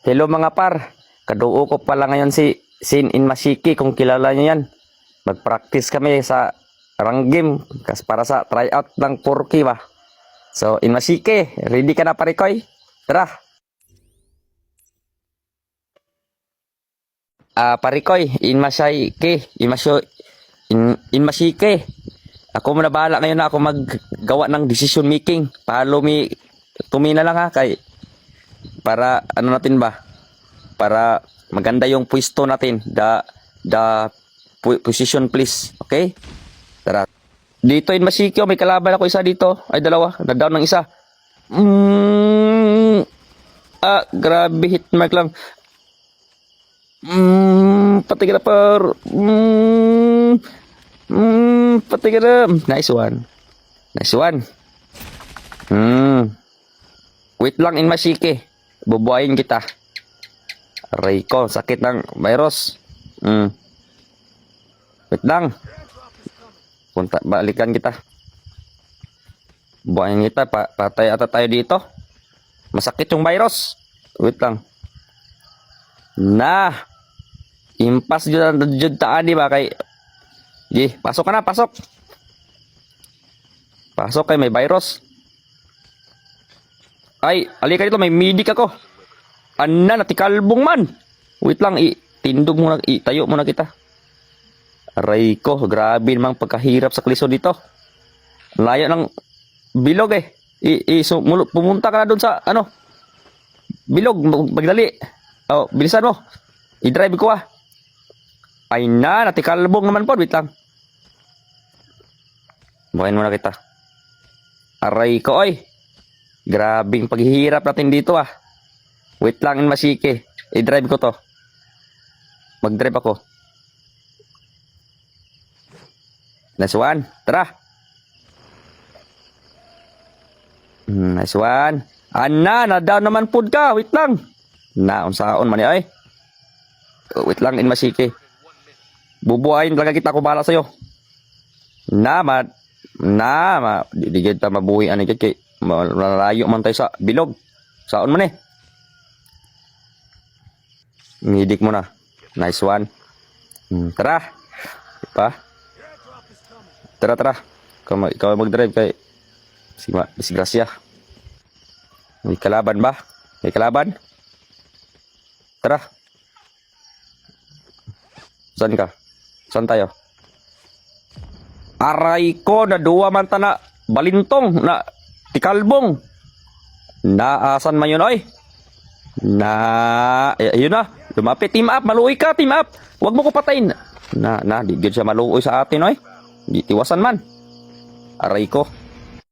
Hello mga par, kaduo ko pala ngayon si Sin in Mashiki kung kilala niyo yan. Mag-practice kami sa rang game para sa tryout ng Purki ba. So in Mashiki, ready ka na parikoy? Tara! Parikoy, in Mashiki. Ako muna bahala ngayon na ako maggawa ng decision making. Follow me, tumina lang ha, kay para ano natin ba? Para maganda yung pwesto natin. The position please. Okay? Tara. Dito in Mashiki, may kalaban ako isa dito. Ay dalawa. Na-down ng isa. Grabe hit mark lang. Patay ka na par. Patay ka na. Nice one. Nice one. Wait lang in Mashiki. Bubuhayin kita. Aray ko, sakit ng virus. Wait lang. Balikan kita. Buhayin kita. Patay ata tayo dito. Masakit yung virus. Wait lang. Nah. Impas dyan taan, di ba? Pasok ka na, pasok. Pasok kay may virus. Ay, alika dito, may midik ako. Natikalbong man. Wait lang, tindog muna, tayo muna kita. Aray ko, grabe namang pagkahirap sa kliso dito. Layo ng bilog eh. Pumunta ka na dun sa, bilog, magdali. Oh, bilisan mo. I-drive ko ah. Ay natikalbong naman po, wait lang. Buhayin muna kita. Aray ko, oy. Grabing paghihirap natin dito ah. Wait lang in Mashiki. I-drive ko to. Mag-drive ako. Nice one. Tara. Nice one. Na-down naman food ka. Wait lang. Unsaon man ay. Wait lang in Mashiki. Bubuhayin talaga kita, ko bahala sa'yo. Di kita mabuhi ano kay malalayo man tayo sa bilog. Saon man eh. Ngidik mo na. Nice one. Tara. Pa. Tara. Ikaw mag-drive kay disgrasya. May kalaban ba? May kalaban? Tara. Saan ka? Saan tayo? Aray ko, naduwa man ta na balintong, na tikalbong. Naasan man yun, oy? Ayun na. Lumapit, team up, maluoy ka, team up. Huwag mo ko patayin. Di good siya maluoy sa atin, oy. Di tiwasan man. Aray ko.